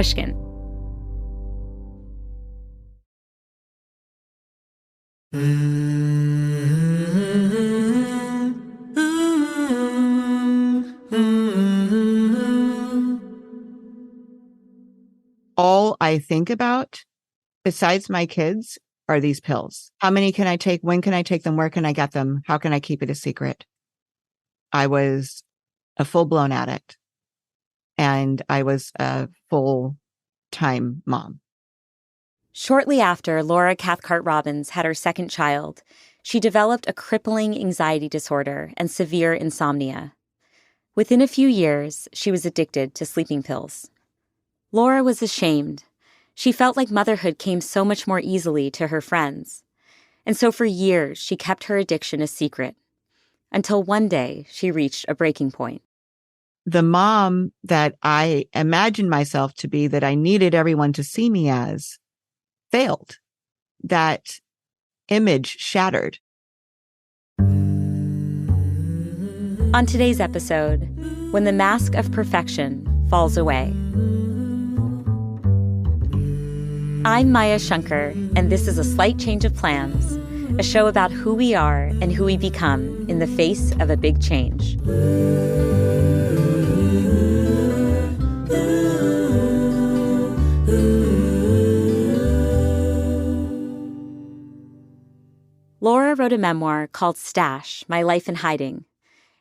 Pushkin. All I think about, besides my kids, are these pills. How many can I take? When can I take them? Where can I get them? How can I keep it a secret? I was a full-blown addict, and I was a full-time mom. Shortly after Laura Cathcart Robbins had her second child, she developed a crippling anxiety disorder and severe insomnia. Within a few years, she was addicted to sleeping pills. Laura was ashamed. She felt like motherhood came so much more easily to her friends. And so for years, she kept her addiction a secret, until one day she reached a breaking point. The mom that I imagined myself to be, that I needed everyone to see me as, failed. That image shattered. On today's episode, when the mask of perfection falls away. I'm Maya Shankar, and this is A Slight Change of Plans, a show about who we are and who we become in the face of a big change. Laura wrote a memoir called Stash, My Life in Hiding.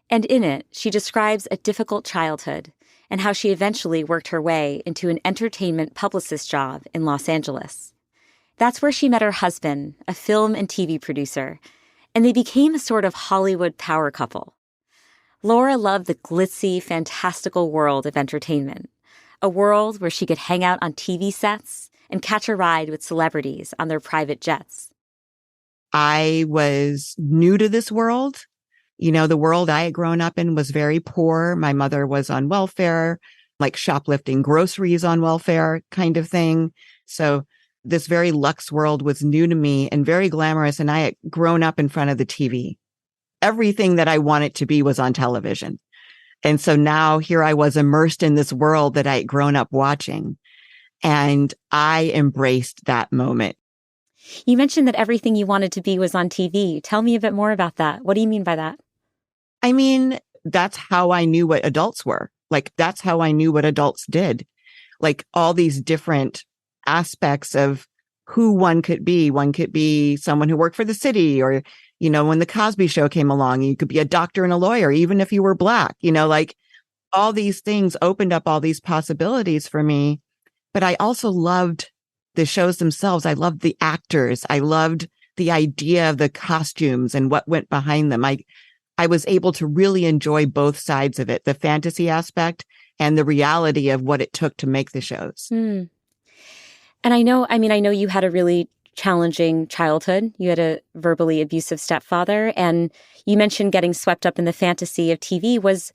And in it, she describes a difficult childhood and how she eventually worked her way into an entertainment publicist job in Los Angeles. That's where she met her husband, a film and TV producer, and they became a sort of Hollywood power couple. Laura loved the glitzy, fantastical world of entertainment, a world where she could hang out on TV sets and catch a ride with celebrities on their private jets. I was new to this world. You know, the world I had grown up in was very poor. My mother was on welfare, like shoplifting groceries on welfare kind of thing. So this very luxe world was new to me and very glamorous. And I had grown up in front of the TV. Everything that I wanted to be was on television. And so now here I was immersed in this world that I had grown up watching. And I embraced that moment. You mentioned that everything you wanted to be was on TV. Tell me a bit more about that. What do you mean by that? I mean, that's how I knew what adults were. Like, that's how I knew what adults did. Like all these different aspects of who one could be. One could be someone who worked for the city, or, you know, when the Cosby Show came along, you could be a doctor and a lawyer, even if you were Black, you know, like all these things opened up all these possibilities for me. But I also loved the shows themselves. I loved the actors. I loved the idea of the costumes and what went behind them. I was able to really enjoy both sides of it, the fantasy aspect and the reality of what it took to make the shows. And I know you had a really challenging childhood. You had a verbally abusive stepfather, and you mentioned getting swept up in the fantasy of TV. Was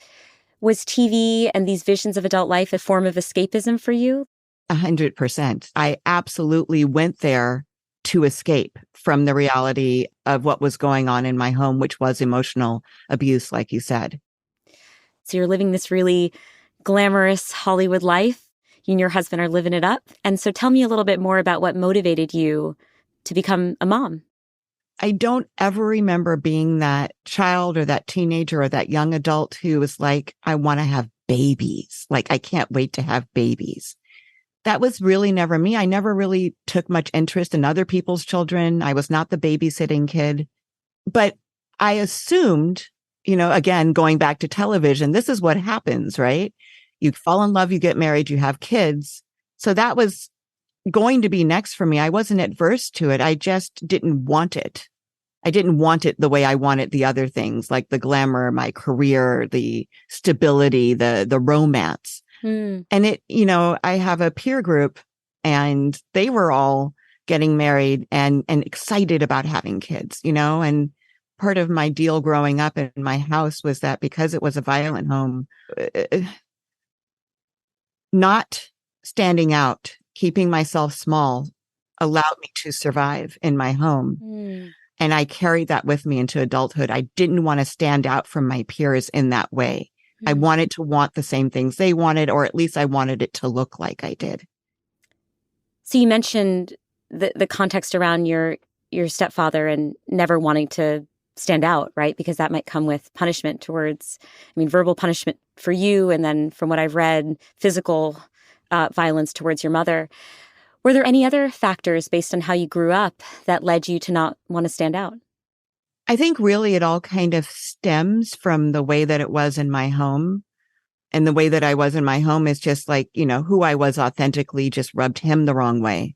TV and these visions of adult life a form of escapism for you? 100%. I absolutely went there to escape from the reality of what was going on in my home, which was emotional abuse, like you said. So you're living this really glamorous Hollywood life. You and your husband are living it up. And so tell me a little bit more about what motivated you to become a mom. I don't ever remember being that child or that teenager or that young adult who was like, I want to have babies. Like, I can't wait to have babies. That was really never me. I never really took much interest in other people's children. I was not the babysitting kid. But I assumed, you know, again, going back to television, this is what happens, right? You fall in love, you get married, you have kids. So that was going to be next for me. I wasn't adverse to it. I just didn't want it. I didn't want it the way I wanted the other things, like the glamour, my career, the stability, the romance. And it, you know, I have a peer group and they were all getting married and excited about having kids, you know, and part of my deal growing up in my house was that because it was a violent home, not standing out, keeping myself small allowed me to survive in my home. And I carried that with me into adulthood. I didn't want to stand out from my peers in that way. I wanted to want the same things they wanted, or at least I wanted it to look like I did. So you mentioned the context around your stepfather and never wanting to stand out, right? Because that might come with punishment towards, verbal punishment for you. And then from what I've read, physical violence towards your mother. Were there any other factors based on how you grew up that led you to not want to stand out? I think really it all kind of stems from the way that it was in my home. And the way that I was in my home is just like, who I was authentically just rubbed him the wrong way.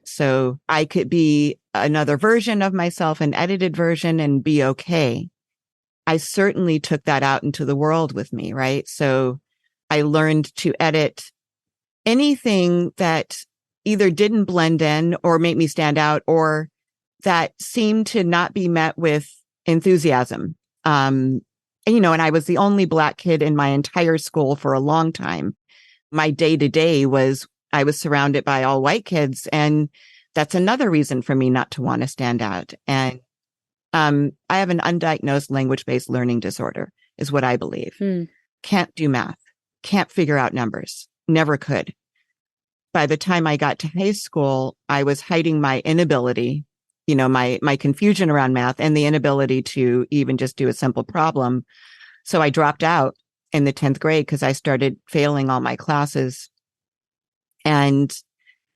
So I could be another version of myself, an edited version, and be okay. I certainly took that out into the world with me, right? So I learned to edit anything that either didn't blend in or make me stand out or that seemed to not be met with enthusiasm. And I was the only Black kid in my entire school for a long time. My day to day I was surrounded by all white kids. And that's another reason for me not to want to stand out. And I have an undiagnosed language-based learning disorder is what I believe. Can't do math, can't figure out numbers, never could. By the time I got to high school, I was hiding my inability, my confusion around math and the inability to even just do a simple problem. So I dropped out in the 10th grade because I started failing all my classes and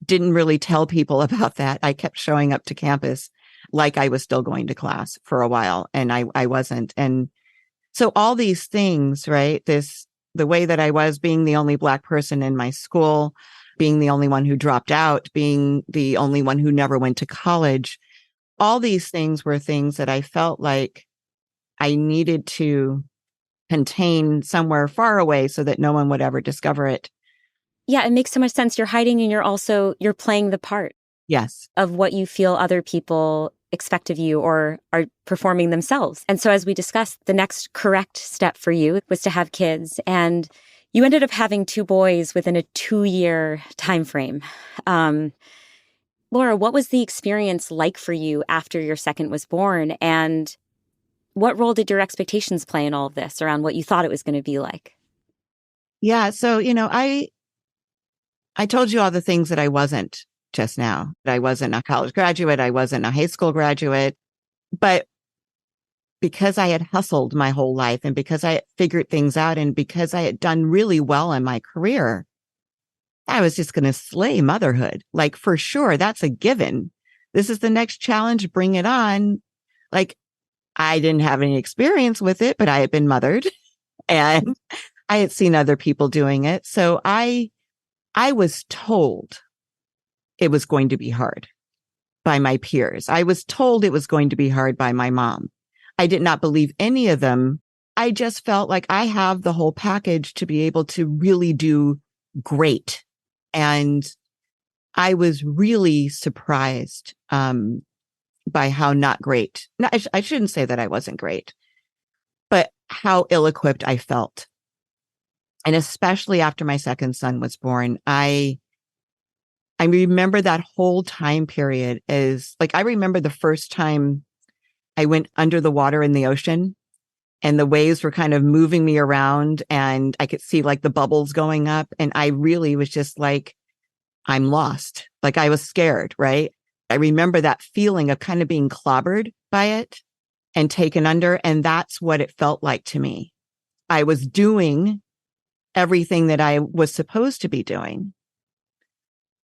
didn't really tell people about that. I kept showing up to campus like I was still going to class for a while, and I wasn't. And so all these things, right? The way that I was being the only Black person in my school, being the only one who dropped out, being the only one who never went to college, all these things were things that I felt like I needed to contain somewhere far away so that no one would ever discover it. Yeah, it makes so much sense. You're hiding and you're playing the part. Yes. Of what you feel other people expect of you or are performing themselves. And so as we discussed, the next correct step for you was to have kids. And you ended up having 2 boys within a 2-year time frame. Laura, what was the experience like for you after your second was born? And what role did your expectations play in all of this around what you thought it was going to be like? Yeah. So, I told you all the things that I wasn't just now. I wasn't a college graduate. I wasn't a high school graduate. But because I had hustled my whole life and because I had figured things out and because I had done really well in my career, I was just going to slay motherhood. Like, for sure, that's a given. This is the next challenge. Bring it on. Like, I didn't have any experience with it, but I had been mothered and I had seen other people doing it. So I was told it was going to be hard by my peers. I was told it was going to be hard by my mom. I did not believe any of them. I just felt like I have the whole package to be able to really do great. And I was really surprised by how not great. No, I shouldn't say that I wasn't great, but how ill-equipped I felt. And especially after my second son was born, I remember that whole time period as like, I remember the first time I went under the water in the ocean and the waves were kind of moving me around and I could see like the bubbles going up. And I really was just like, I'm lost. Like I was scared, right? I remember that feeling of kind of being clobbered by it and taken under. And that's what it felt like to me. I was doing everything that I was supposed to be doing.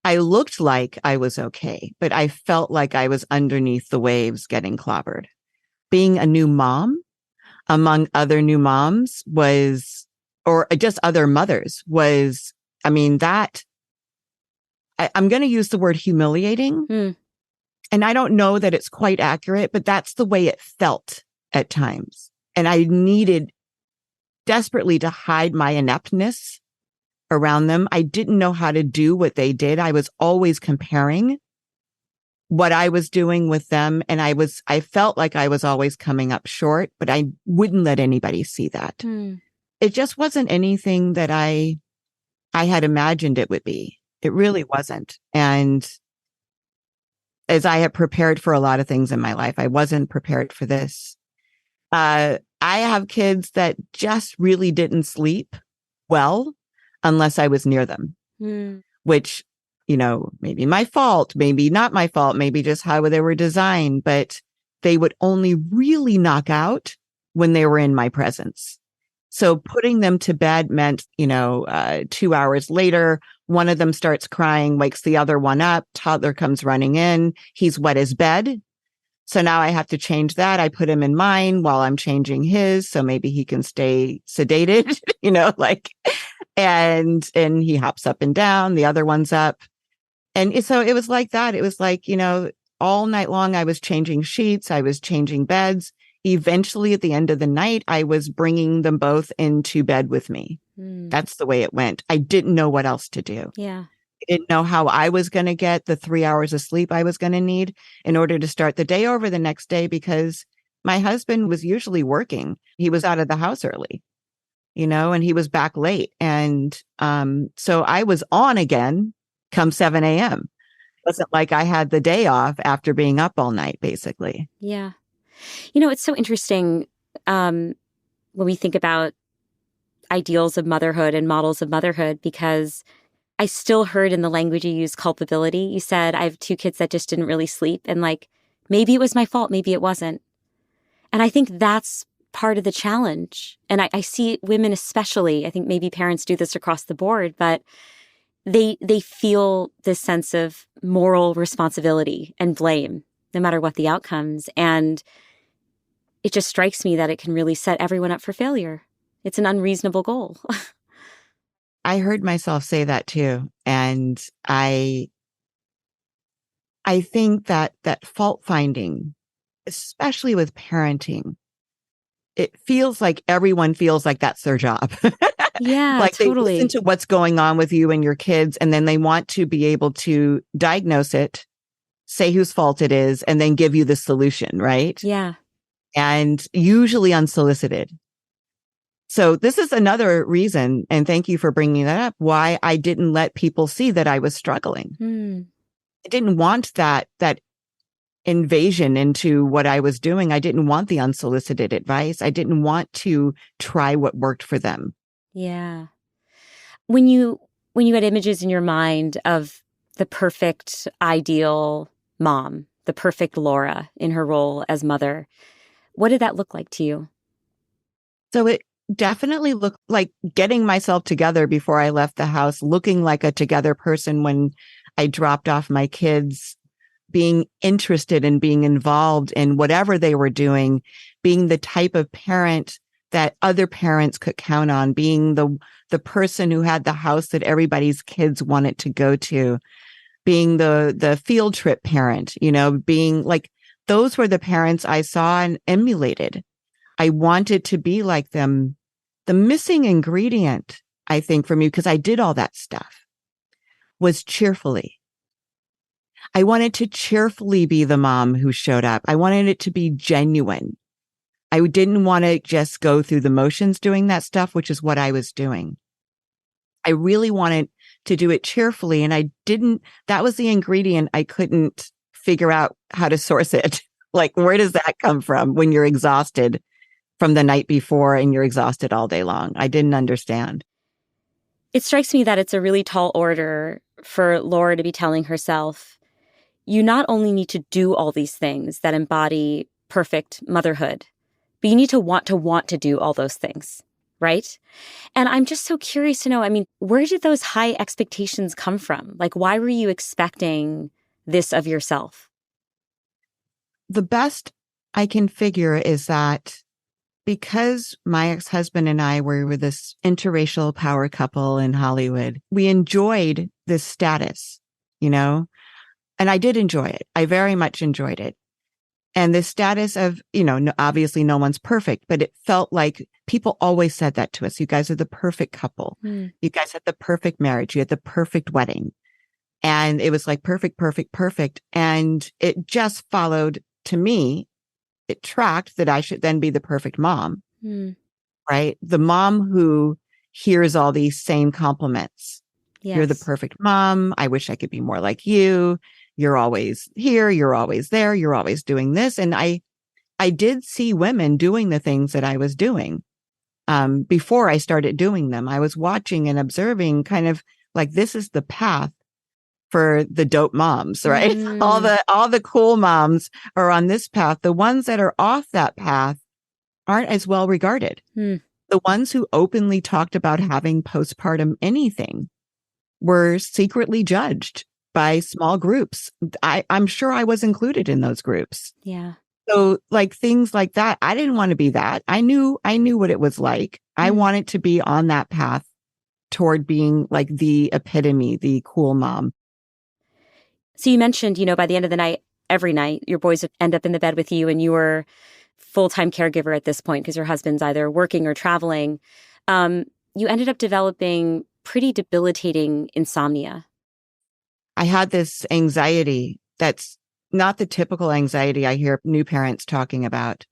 I looked like I was okay, but I felt like I was underneath the waves getting clobbered. Being a new mom among other new moms or just other mothers I'm going to use the word humiliating. And I don't know that it's quite accurate, but that's the way it felt at times. And I needed desperately to hide my ineptness around them. I didn't know how to do what they did. I was always comparing what I was doing with them. And I felt like I was always coming up short, but I wouldn't let anybody see that. It just wasn't anything that I had imagined it would be. It really wasn't. And as I had prepared for a lot of things in my life, I wasn't prepared for this. I have kids that just really didn't sleep well unless I was near them, which maybe my fault, maybe not my fault, maybe just how they were designed, but they would only really knock out when they were in my presence. So putting them to bed meant, 2 hours later, one of them starts crying, wakes the other one up, toddler comes running in, he's wet as bed. So now I have to change that. I put him in mine while I'm changing his. So maybe he can stay sedated, and he hops up and down. The other one's up. And so it was like that. It was like, all night long, I was changing sheets. I was changing beds. Eventually, at the end of the night, I was bringing them both into bed with me. That's the way it went. I didn't know what else to do. Yeah. I didn't know how I was going to get the 3 hours of sleep I was going to need in order to start the day over the next day, because my husband was usually working. He was out of the house early, and he was back late. And so I was on again come 7 a.m. It wasn't like I had the day off after being up all night, basically. Yeah. It's so interesting when we think about ideals of motherhood and models of motherhood, because I still heard in the language you use culpability. You said, I have 2 kids that just didn't really sleep. And maybe it was my fault. Maybe it wasn't. And I think that's part of the challenge. And I see women especially, I think maybe parents do this across the board, but they feel this sense of moral responsibility and blame, no matter what the outcomes. And it just strikes me that it can really set everyone up for failure. It's an unreasonable goal. I heard myself say that too. And I think that fault finding, especially with parenting, it feels like everyone feels like that's their job. Yeah, like totally. They listen to what's going on with you and your kids, and then they want to be able to diagnose it, say whose fault it is, and then give you the solution, right? Yeah. And usually unsolicited. So this is another reason, and thank you for bringing that up, why I didn't let people see that I was struggling. I didn't want that invasion into what I was doing. I didn't want the unsolicited advice. I didn't want to try what worked for them. Yeah. When you had images in your mind of the perfect ideal mom, the perfect Laura in her role as mother, what did that look like to you? So it definitely looked like getting myself together before I left the house, looking like a together person when I dropped off my kids, being interested in being involved in whatever they were doing, being the type of parent that other parents could count on, being the person who had the house that everybody's kids wanted to go to, being the field trip parent, being like, those were the parents I saw and emulated. I wanted to be like them. The missing ingredient, I think, for me, because I did all that stuff, was cheerfully. I wanted to cheerfully be the mom who showed up. I wanted it to be genuine. I didn't want to just go through the motions doing that stuff, which is what I was doing. I really wanted to do it cheerfully. And that was the ingredient I couldn't figure out how to source it. Like, where does that come from when you're exhausted from the night before and you're exhausted all day long? I didn't understand. It strikes me that it's a really tall order for Laura to be telling herself, you not only need to do all these things that embody perfect motherhood, but you need to want to do all those things, right? And I'm just so curious to know, where did those high expectations come from? Like, why were you expecting this of yourself? The best I can figure is that because my ex-husband and I were this interracial power couple in Hollywood, we enjoyed this status, and I did enjoy it. I very much enjoyed it. And the status of, obviously no one's perfect, but it felt like people always said that to us. You guys are the perfect couple. You guys had the perfect marriage. You had the perfect wedding. And it was like perfect, perfect, perfect. And it just followed, to me, it tracked that I should then be the perfect mom, right? The mom who hears all these same compliments. Yes. You're the perfect mom. I wish I could be more like you. You're always here. You're always there. You're always doing this. And I did see women doing the things that I was doing before I started doing them. I was watching and observing, kind of like, this is the path for the dope moms, right? Mm. All the cool moms are on this path. The ones that are off that path aren't as well regarded. Mm. The ones who openly talked about having postpartum anything were secretly judged by small groups. I'm sure I was included in those groups. Yeah. So like things like that, I didn't want to be that. I knew what it was like. I wanted to be on that path toward being like the epitome, the cool mom. So you mentioned, by the end of the night, every night, your boys would end up in the bed with you and you were full-time caregiver at this point because your husband's either working or traveling. You ended up developing pretty debilitating insomnia. I had this anxiety that's not the typical anxiety I hear new parents talking about.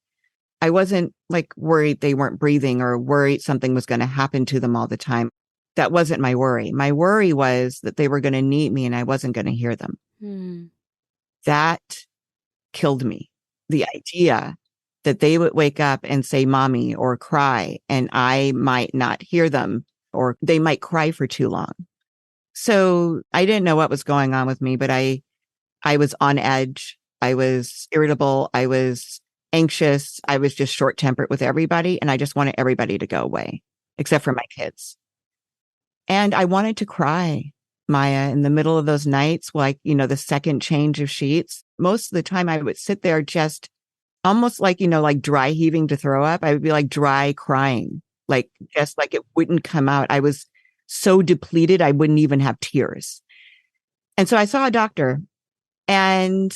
I wasn't like worried they weren't breathing or worried something was going to happen to them all the time. That wasn't my worry. My worry was that they were going to need me and I wasn't going to hear them. That killed me. The idea that they would wake up and say, mommy, or cry, and I might not hear them, or they might cry for too long. So I didn't know what was going on with me, but I was on edge. I was irritable. I was anxious. I was just short-tempered with everybody. And I just wanted everybody to go away, except for my kids. And I wanted to cry, Maya, in the middle of those nights, like, the second change of sheets. Most of the time I would sit there just almost like, like dry heaving to throw up. I would be like dry crying, like just like it wouldn't come out. I was so depleted, I wouldn't even have tears. And so I saw a doctor and,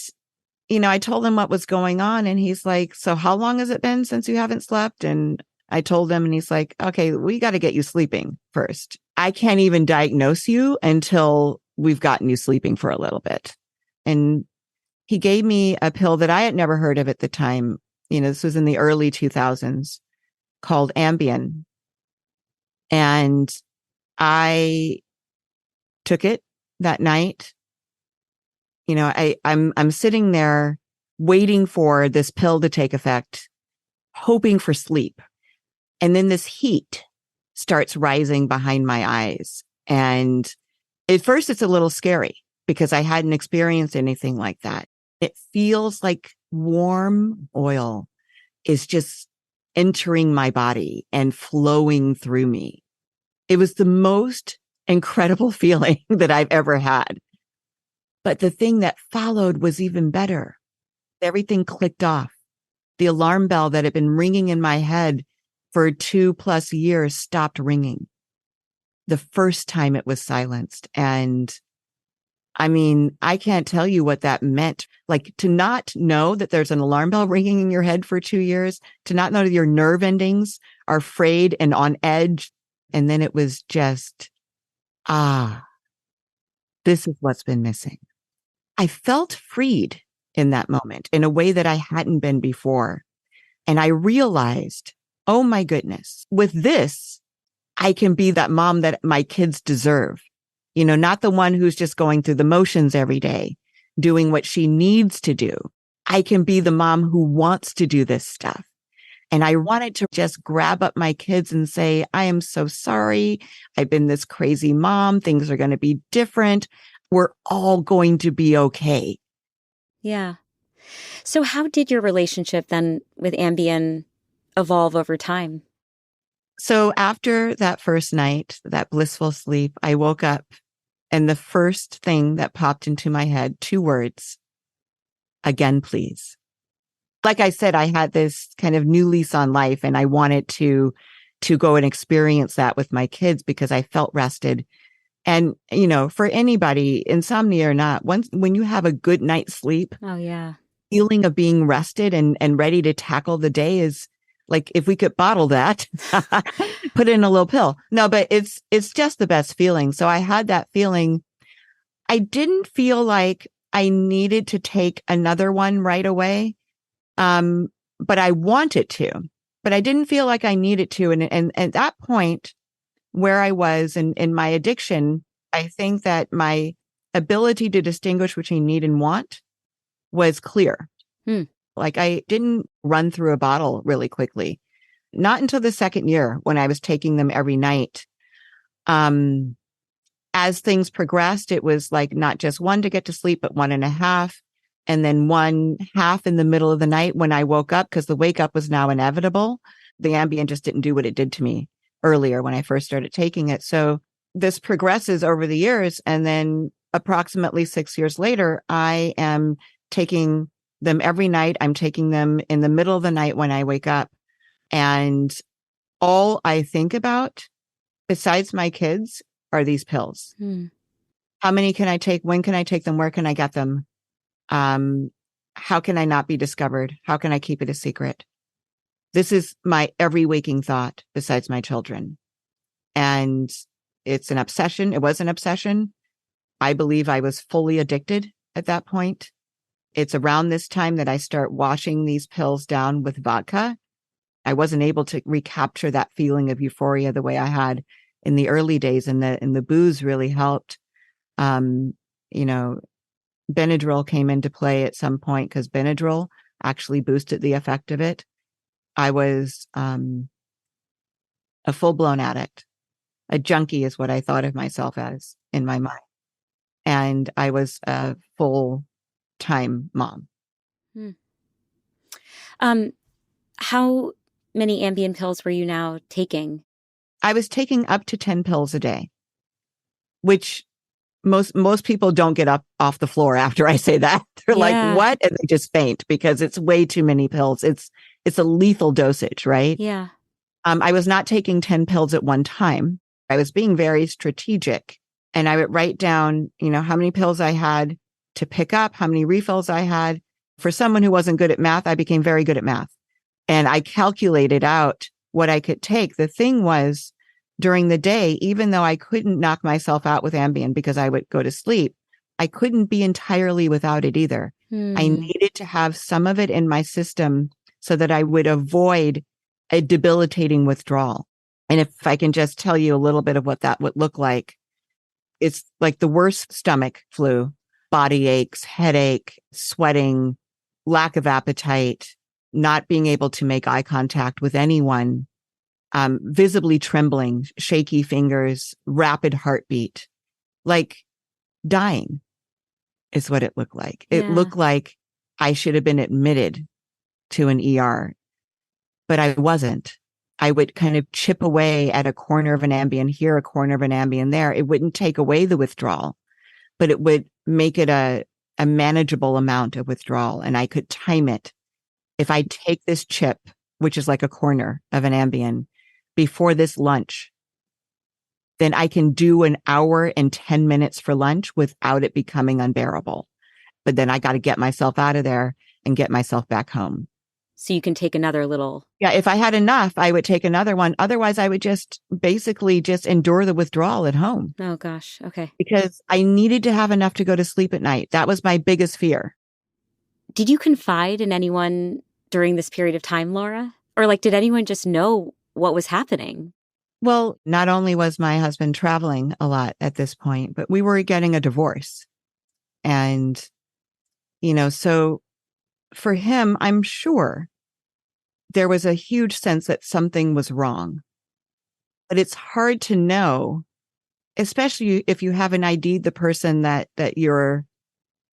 I told him what was going on. And he's like, so how long has it been since you haven't slept? And I told him and he's like, okay, we got to get you sleeping first. I can't even diagnose you until we've gotten you sleeping for a little bit. And he gave me a pill that I had never heard of at the time. This was in the early 2000s called Ambien. And I took it that night. I'm sitting there waiting for this pill to take effect, hoping for sleep. And then this heat starts rising behind my eyes. And at first it's a little scary because I hadn't experienced anything like that. It feels like warm oil is just entering my body and flowing through me. It was the most incredible feeling that I've ever had. But the thing that followed was even better. Everything clicked off. The alarm bell that had been ringing in my head for 2+ years stopped ringing. The first time it was silenced. And I mean, I can't tell you what that meant. Like to not know that there's an alarm bell ringing in your head for 2 years, to not know that your nerve endings are frayed and on edge. And then it was just, this is what's been missing. I felt freed in that moment in a way that I hadn't been before. And I realized, oh my goodness, with this, I can be that mom that my kids deserve. Not the one who's just going through the motions every day, doing what she needs to do. I can be the mom who wants to do this stuff. And I wanted to just grab up my kids and say, I am so sorry. I've been this crazy mom. Things are going to be different. We're all going to be okay. Yeah. So how did your relationship then with Ambien evolve over time? So after that first night, that blissful sleep, I woke up and the first thing that popped into my head, 2 words, again, please. Like I said, I had this kind of new lease on life and I wanted to go and experience that with my kids because I felt rested. And, for anybody, insomnia or not, when you have a good night's sleep, oh yeah, feeling of being rested and ready to tackle the day is like, if we could bottle that, put in a little pill. No, but it's just the best feeling. So I had that feeling. I didn't feel like I needed to take another one right away. But I wanted to, but I didn't feel like I needed to. And at that point where I was in my addiction, I think that my ability to distinguish between need and want was clear. Like I didn't run through a bottle really quickly, not until the second year when I was taking them every night. as things progressed, it was like not just one to get to sleep, but 1.5. And then 1/2 in the middle of the night when I woke up, because the wake up was now inevitable. The Ambien just didn't do what it did to me earlier when I first started taking it. So this progresses over the years. And then approximately 6 years later, I am taking them every night. I'm taking them in the middle of the night when I wake up. And all I think about, besides my kids, are these pills. How many can I take? When can I take them? Where can I get them? How can I not be discovered? How can I keep it a secret? This is my every waking thought besides my children. And it's an obsession. It was an obsession. I believe I was fully addicted at that point. It's around this time that I start washing these pills down with vodka. I wasn't able to recapture that feeling of euphoria the way I had in the early days, and the booze really helped. You know, Benadryl came into play at some point because Benadryl actually boosted the effect of it. I was a full-blown addict. A junkie is what I thought of myself as in my mind. And I was a full-time mom. How many Ambien pills were you now taking? I was taking up to 10 pills a day, which most people don't get up off the floor after I say that. They're like, what? And they just faint because it's way too many pills. It's a lethal dosage, right? Yeah. I was not taking 10 pills at one time. I was being very strategic, and I would write down, how many pills I had to pick up, how many refills I had. For someone who wasn't good at math, I became very good at math, and I calculated out what I could take. The thing was, during the day, even though I couldn't knock myself out with Ambien because I would go to sleep, I couldn't be entirely without it either. I needed to have some of it in my system so that I would avoid a debilitating withdrawal. And if I can just tell you a little bit of what that would look like, it's like the worst stomach flu, body aches, headache, sweating, lack of appetite, not being able to make eye contact with anyone, visibly trembling, shaky fingers, rapid heartbeat, like dying is what it looked like. It looked like I should have been admitted to an ER, but I wasn't. I would kind of chip away at a corner of an Ambien here, a corner of an Ambien there. It wouldn't take away the withdrawal, but it would make it a manageable amount of withdrawal. And I could time it. If I take this chip, which is like a corner of an Ambien, before this lunch, then I can do an hour and 10 minutes for lunch without it becoming unbearable. But then I got to get myself out of there and get myself back home. So you can take another little. Yeah, if I had enough, I would take another one. Otherwise, I would just basically just endure the withdrawal at home. Oh, gosh. Okay. Because I needed to have enough to go to sleep at night. That was my biggest fear. Did you confide in anyone during this period of time, Laura? Or did anyone just know what was happening? Well, not only was my husband traveling a lot at this point, but we were getting a divorce. And, so for him, I'm sure there was a huge sense that something was wrong. But it's hard to know, especially if you haven't ID'd the person that you're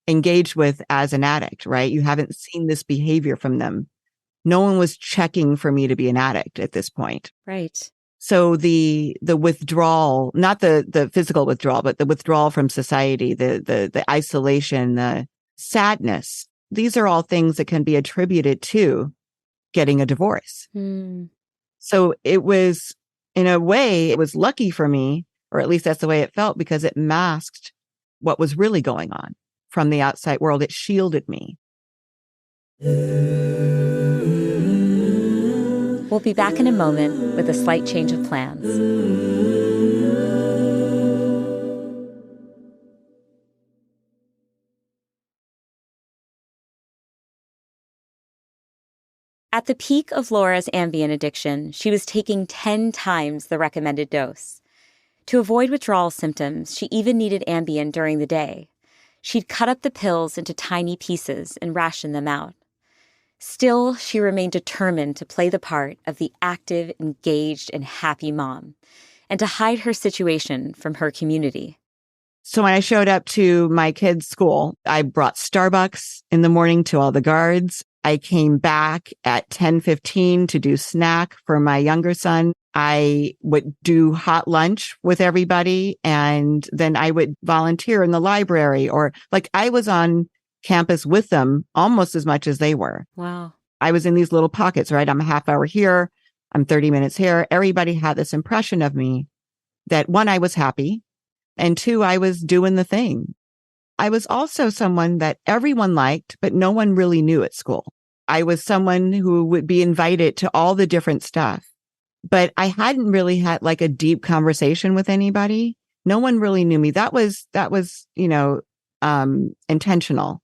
engaged with as an addict, right? You haven't seen this behavior from them. No one was checking for me to be an addict at this point. Right. So the withdrawal, not the physical withdrawal, but the withdrawal from society, the isolation, the sadness, these are all things that can be attributed to getting a divorce. So it was, in a way, it was lucky for me, or at least that's the way it felt, because it masked what was really going on from the outside world. It shielded me. We'll be back in a moment with a slight change of plans. At the peak of Laura's Ambien addiction, she was taking 10 times the recommended dose. To avoid withdrawal symptoms, she even needed Ambien during the day. She'd cut up the pills into tiny pieces and ration them out. Still, she remained determined to play the part of the active, engaged, and happy mom, and to hide her situation from her community. So when I showed up to my kids' school, I brought Starbucks in the morning to all the guards. I came back at 10:15 to do snack for my younger son. I would do hot lunch with everybody. And then I would volunteer in the library, or like I was on campus with them almost as much as they were. Wow. I was in these little pockets, right? I'm a half hour here. I'm 30 minutes here. Everybody had this impression of me that one, I was happy. And two, I was doing the thing. I was also someone that everyone liked, but no one really knew at school. I was someone who would be invited to all the different stuff, but I hadn't really had like a deep conversation with anybody. No one really knew me. That was, intentional.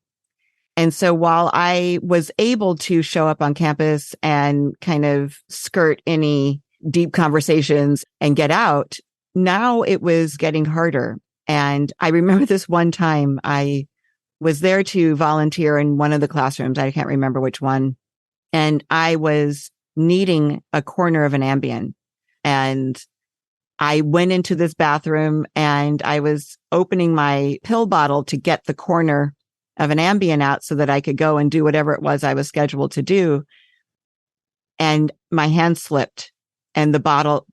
And so while I was able to show up on campus and kind of skirt any deep conversations and get out, now it was getting harder. And I remember this one time I was there to volunteer in one of the classrooms. I can't remember which one. And I was needing a corner of an Ambien. And I went into this bathroom and I was opening my pill bottle to get the corner of an Ambien out so that I could go and do whatever it was I was scheduled to do. And my hand slipped and the bottle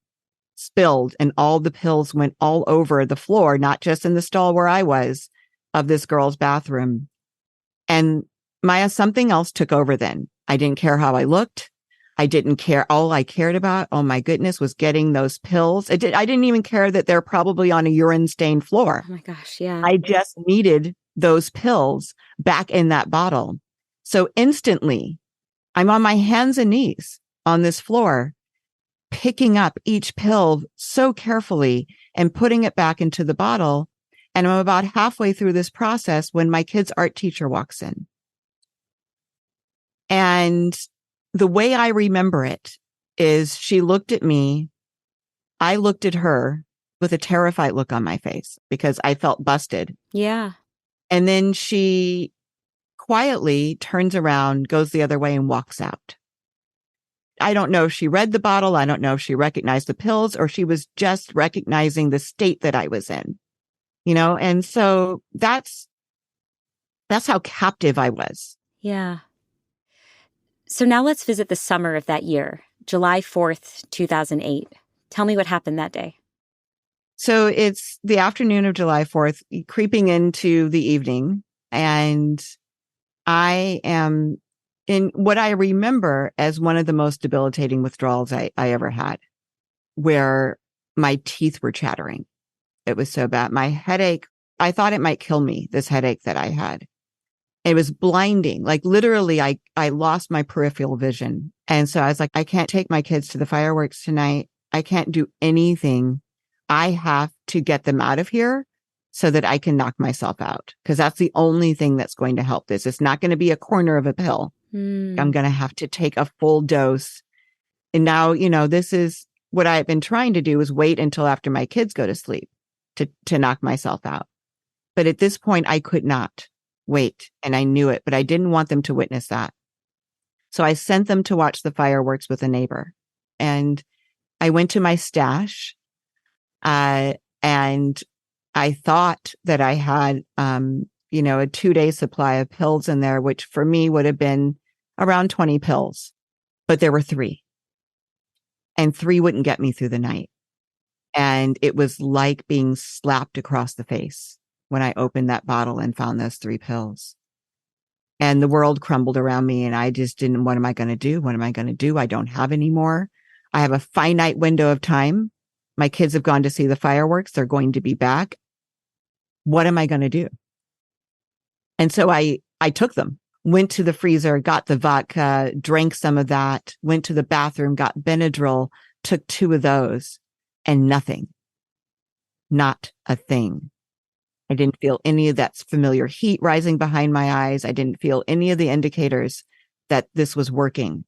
spilled and all the pills went all over the floor, not just in the stall where I was of this girl's bathroom. And something else took over then. I didn't care how I looked. I didn't care. All I cared about, oh my goodness, was getting those pills. I didn't even care that they're probably on a urine stained floor. Oh my gosh. Yeah. I just needed those pills back in that bottle. So instantly I'm on my hands and knees on this floor, picking up each pill so carefully and putting it back into the bottle. And I'm about halfway through this process when my kid's art teacher walks in. And the way I remember it is she looked at me. I looked at her with a terrified look on my face because I felt busted. Yeah. And then she quietly turns around, goes the other way and walks out. I don't know if she read the bottle. I don't know if she recognized the pills or she was just recognizing the state that I was in, And so that's how captive I was. Yeah. So now let's visit the summer of that year, July 4th, 2008. Tell me what happened that day. So it's the afternoon of July 4th, creeping into the evening. And I am in what I remember as one of the most debilitating withdrawals I ever had, where my teeth were chattering. It was so bad. My headache, I thought it might kill me, this headache that I had. It was blinding. Like literally, I lost my peripheral vision. And so I was like, I can't take my kids to the fireworks tonight. I can't do anything. I have to get them out of here so that I can knock myself out. Because that's the only thing that's going to help this. It's not going to be a corner of a pill. I'm going to have to take a full dose. And now, this is what I've been trying to do is wait until after my kids go to sleep to knock myself out. But at this point, I could not wait. And I knew it, but I didn't want them to witness that. So I sent them to watch the fireworks with a neighbor. And I went to my stash, and I thought that I had, a 2-day supply of pills in there, which for me would have been around 20 pills, but there were 3. And 3 wouldn't get me through the night. And it was like being slapped across the face when I opened that bottle and found those 3 pills. And the world crumbled around me and I just didn't, what am I going to do? What am I going to do? I don't have any more. I have a finite window of time. My kids have gone to see the fireworks. They're going to be back. What am I going to do? And so I took them, went to the freezer, got the vodka, drank some of that, went to the bathroom, got Benadryl, took 2 of those and nothing, not a thing. I didn't feel any of that familiar heat rising behind my eyes. I didn't feel any of the indicators that this was working.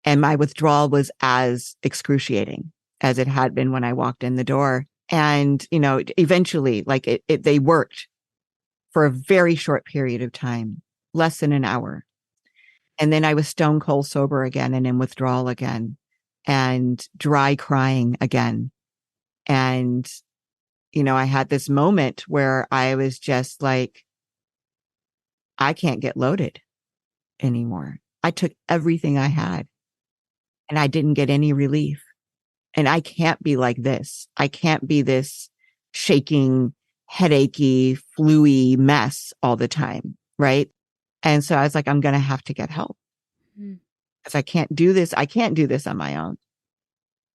And my withdrawal was as excruciating as it had been when I walked in the door. And, eventually, they worked for a very short period of time, less than an hour. And then I was stone cold sober again and in withdrawal again and dry crying again. And I had this moment where I was just like, I can't get loaded anymore. I took everything I had and I didn't get any relief. And I can't be like this. I can't be this shaking, headachy, flu-y mess all the time. Right. And so I was like, I'm going to have to get help because I can't do this. I can't do this on my own.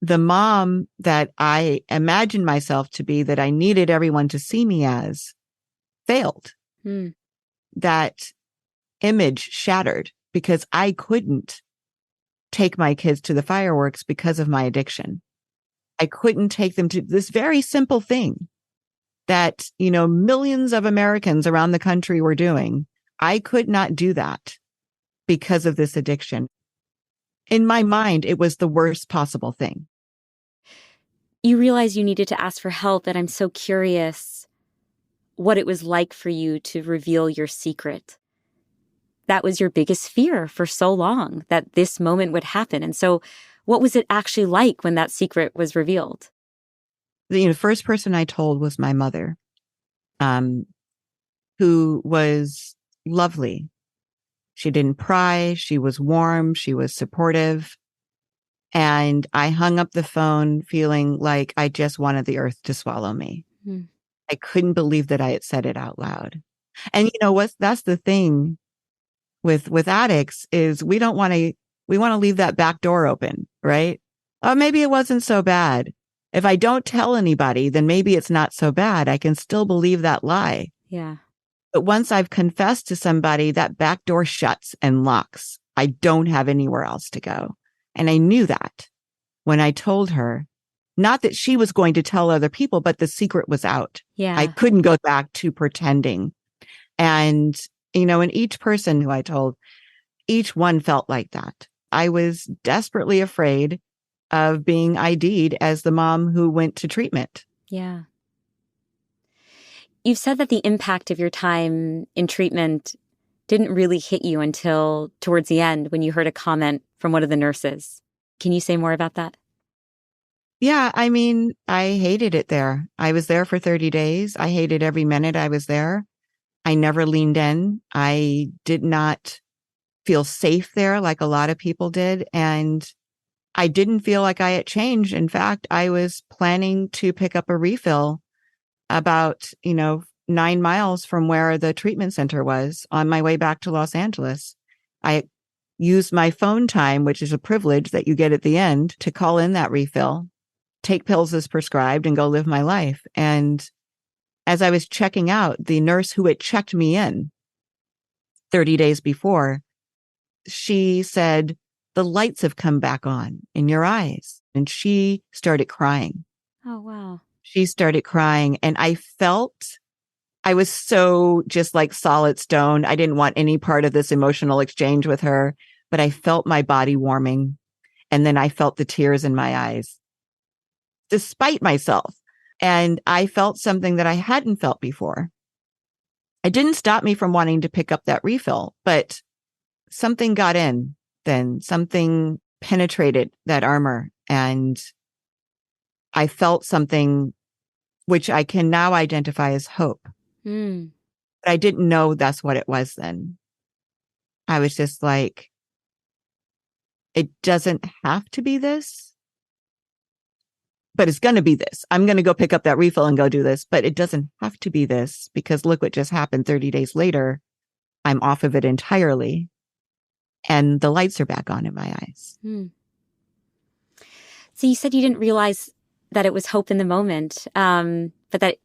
The mom that I imagined myself to be, that I needed everyone to see me as, failed. That image shattered because I couldn't take my kids to the fireworks because of my addiction. I couldn't take them to this very simple thing that, millions of Americans around the country were doing. I could not do that because of this addiction. In my mind, it was the worst possible thing. You realized you needed to ask for help, and I'm so curious what it was like for you to reveal your secret. That was your biggest fear for so long, that this moment would happen. And so what was it actually like when that secret was revealed? The first person I told was my mother, who was lovely. She didn't pry. She was warm. She was supportive. And I hung up the phone feeling like I just wanted the earth to swallow me. I couldn't believe that I had said it out loud. And that's the thing with addicts is we want to leave that back door open, right? Oh, maybe it wasn't so bad. If I don't tell anybody, then maybe it's not so bad. I can still believe that lie. Yeah. But once I've confessed to somebody, that back door shuts and locks. I don't have anywhere else to go. And I knew that when I told her, not that she was going to tell other people, but the secret was out. Yeah. I couldn't go back to pretending. And, and each person who I told, each one felt like that. I was desperately afraid of being ID'd as the mom who went to treatment. Yeah. You've said that the impact of your time in treatment didn't really hit you until towards the end when you heard a comment from one of the nurses. Can you say more about that? Yeah, I mean, I hated it there. I was there for 30 days. I hated every minute I was there. I never leaned in. I did not feel safe there like a lot of people did. And I didn't feel like I had changed. In fact, I was planning to pick up a refill about, 9 miles from where the treatment center was on my way back to Los Angeles. I used my phone time, which is a privilege that you get at the end, to call in that refill, take pills as prescribed, and go live my life. And as I was checking out, the nurse who had checked me in 30 days before, she said, "The lights have come back on in your eyes." And she started crying. Oh, wow. She started crying. And I was so just like solid stone. I didn't want any part of this emotional exchange with her, but I felt my body warming. And then I felt the tears in my eyes, despite myself. And I felt something that I hadn't felt before. It didn't stop me from wanting to pick up that refill, but something got in then. Something penetrated that armor. And I felt something which I can now identify as hope. But I didn't know that's what it was then. I was just like, it doesn't have to be this, but it's going to be this. I'm going to go pick up that refill and go do this, but it doesn't have to be this because look what just happened 30 days later. I'm off of it entirely. And the lights are back on in my eyes. So you said you didn't realize that it was hope in the moment, but that,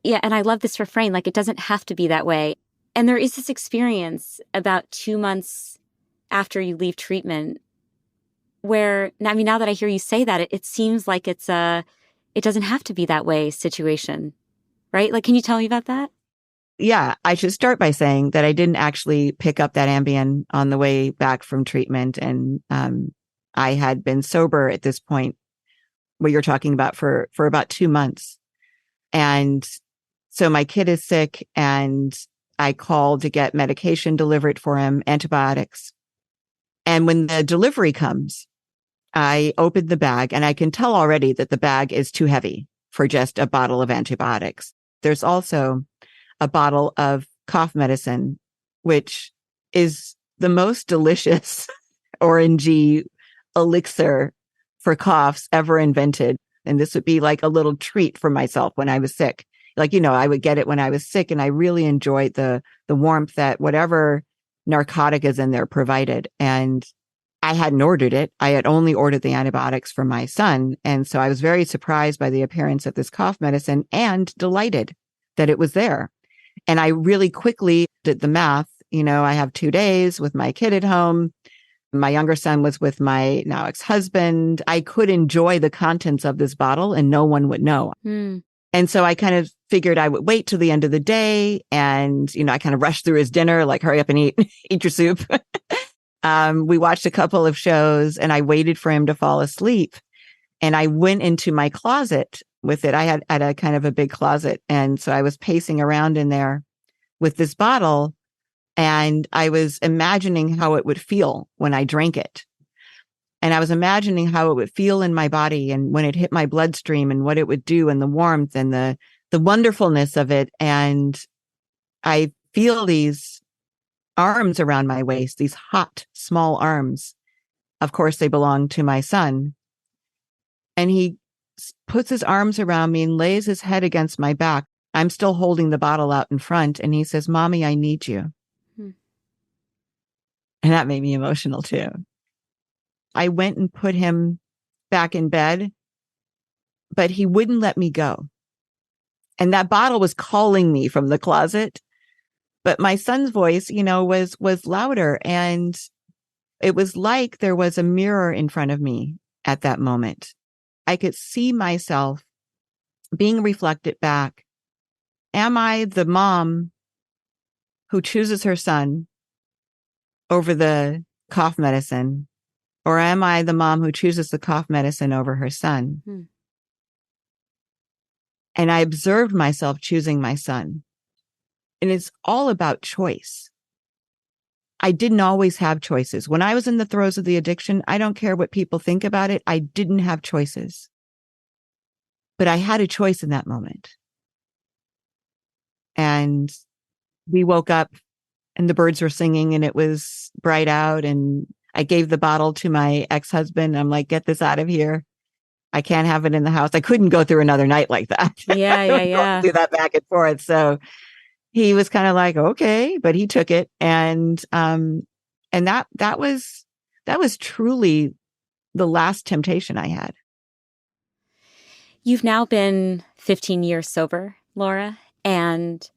yeah, and I love this refrain, like it doesn't have to be that way. And there is this experience about 2 months after you leave treatment where, I mean, now that I hear you say that, it seems like it doesn't have to be that way situation, right? Like, can you tell me about that? Yeah, I should start by saying that I didn't actually pick up that Ambien on the way back from treatment. And I had been sober at this point, what you're talking about, for about 2 months. And so my kid is sick and I called to get medication delivered for him, antibiotics. And when the delivery comes, I opened the bag and I can tell already that the bag is too heavy. for just a bottle of antibiotics. There's also a bottle of cough medicine, which is the most delicious orangey elixir for coughs ever invented. And this would be like a little treat for myself when I was sick. Like, I would get it when I was sick, and I really enjoyed the warmth that whatever narcotic is in there provided. And I hadn't ordered it. I had only ordered the antibiotics for my son. And so I was very surprised by the appearance of this cough medicine and delighted that it was there. And I really quickly did the math. I have 2 days with my kid at home. My younger son was with my now ex-husband. I could enjoy the contents of this bottle and no one would know. And so I kind of figured I would wait till the end of the day. And, I kind of rushed through his dinner, like, hurry up and eat your soup. We watched a couple of shows and I waited for him to fall asleep. And I went into my closet with it. I had a kind of a big closet. And so I was pacing around in there with this bottle, and I was imagining how it would feel when I drank it. And I was imagining how it would feel in my body and when it hit my bloodstream and what it would do and the warmth and the wonderfulness of it. And I feel these arms around my waist, these hot, small arms. Of course, they belong to my son. And he puts his arms around me and lays his head against my back. I'm still holding the bottle out in front. And he says, "Mommy, I need you." And that made me emotional too. I went and put him back in bed, but he wouldn't let me go. And that bottle was calling me from the closet. But my son's voice, was louder. And it was like there was a mirror in front of me at that moment. I could see myself being reflected back. Am I the mom who chooses her son over the cough medicine? Or am I the mom who chooses the cough medicine over her son? And I observed myself choosing my son. And it's all about choice. I didn't always have choices. When I was in the throes of the addiction, I don't care what people think about it. I didn't have choices. But I had a choice in that moment. And we woke up and the birds were singing and it was bright out, and I gave the bottle to my ex-husband. I'm like, "Get this out of here. I can't have it in the house." I couldn't go through another night like that. Yeah. Do that back and forth. So he was kind of like, "Okay," but he took it. And that was truly the last temptation I had. You've now been 15 years sober, Laura, and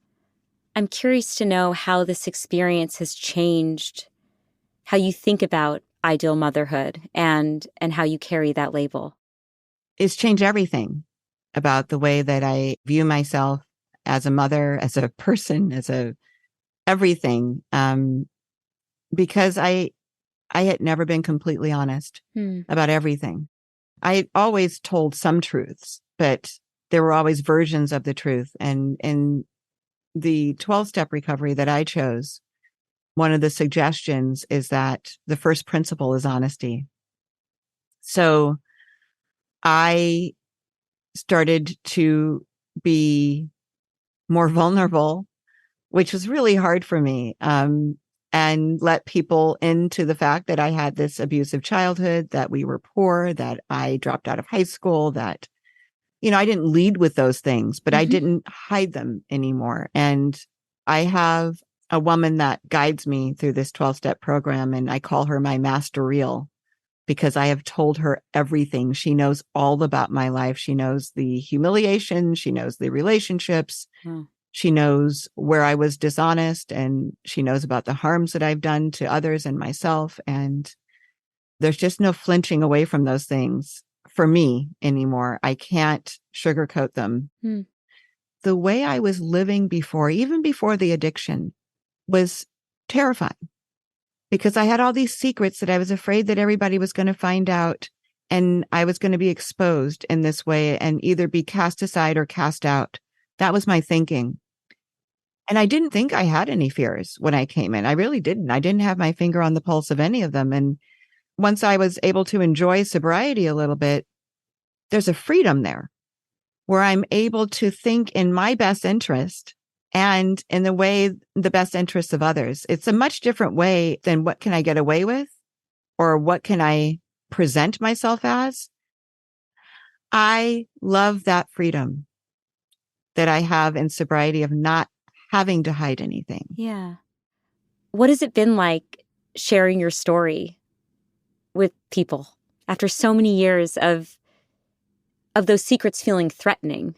I'm curious to know how this experience has changed how you think about ideal motherhood and how you carry that label. It's changed everything about the way that I view myself as a mother, as a person, everything. Because I had never been completely honest about everything. I had always told some truths, but there were always versions of the truth. And in the 12-step recovery that I chose, one of the suggestions is that the first principle is honesty. So I started to be more vulnerable, which was really hard for me, and let people into the fact that I had this abusive childhood, that we were poor, that I dropped out of high school, that, I didn't lead with those things, but I didn't hide them anymore. And I have a woman that guides me through this 12-step program, and I call her my master reel because I have told her everything. She knows all about my life. She knows the humiliation. She knows the relationships. She knows where I was dishonest, and she knows about the harms that I've done to others and myself. And there's just no flinching away from those things for me anymore. I can't sugarcoat them. The way I was living before, even before the addiction, was terrifying because I had all these secrets that I was afraid that everybody was going to find out, and I was going to be exposed in this way and either be cast aside or cast out. That was my thinking. And I didn't think I had any fears when I came in. I really didn't. I didn't have my finger on the pulse of any of them. And once I was able to enjoy sobriety a little bit, there's a freedom there. where I'm able to think in my best interest and in the best interest of others. It's a much different way than what can I get away with or what can I present myself as. I love that freedom that I have in sobriety of not having to hide anything. Yeah. What has it been like sharing your story with people after so many years of those secrets feeling threatening?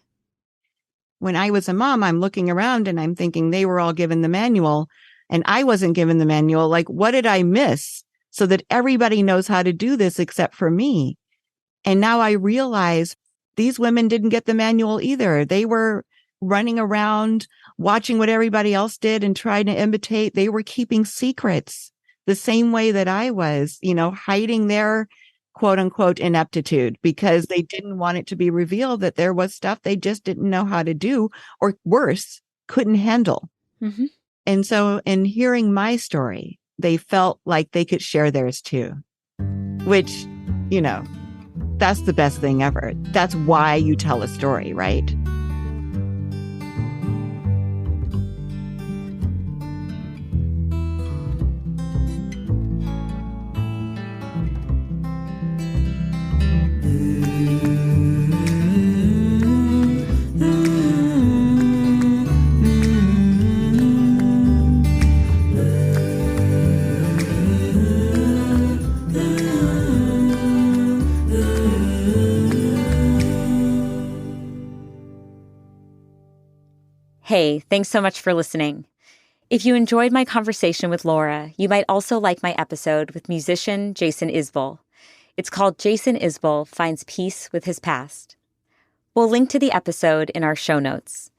When I was a mom, I'm looking around and I'm thinking they were all given the manual and I wasn't given the manual. Like, what did I miss so that everybody knows how to do this except for me? And now I realize these women didn't get the manual either. They were running around, watching what everybody else did and trying to imitate. They were keeping secrets the same way that I was, hiding their quote unquote ineptitude because they didn't want it to be revealed that there was stuff they just didn't know how to do, or worse, couldn't handle. Mm-hmm. And so in hearing my story, they felt like they could share theirs too, which, that's the best thing ever. That's why you tell a story, right? Hey, thanks so much for listening. If you enjoyed my conversation with Laura, you might also like my episode with musician Jason Isbell. It's called Jason Isbell Finds Peace with His Past. We'll link to the episode in our show notes.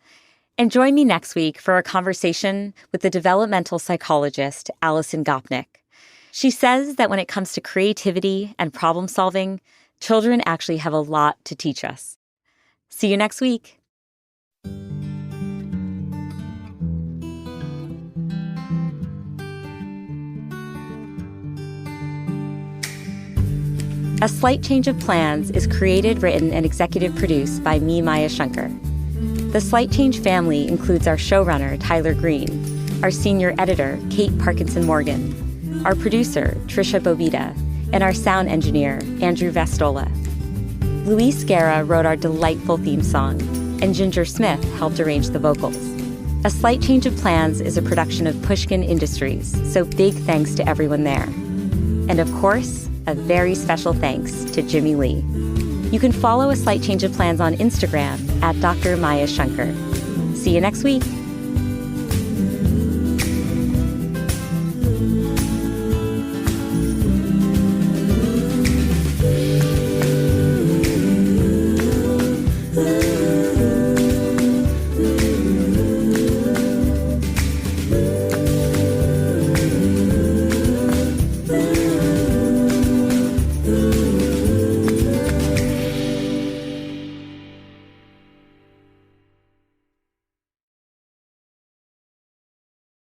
And join me next week for a conversation with the developmental psychologist Alison Gopnik. She says that when it comes to creativity and problem solving, children actually have a lot to teach us. See you next week. A Slight Change of Plans is created, written, and executive produced by me, Maya Shankar. The Slight Change family includes our showrunner, Tyler Green, our senior editor, Kate Parkinson Morgan, our producer, Trisha Bobita, and our sound engineer, Andrew Vastola. Luis Guerra wrote our delightful theme song, and Ginger Smith helped arrange the vocals. A Slight Change of Plans is a production of Pushkin Industries, so big thanks to everyone there. And of course, a very special thanks to Jimmy Lee. You can follow A Slight Change of Plans on Instagram at Dr. Maya Shankar. See you next week.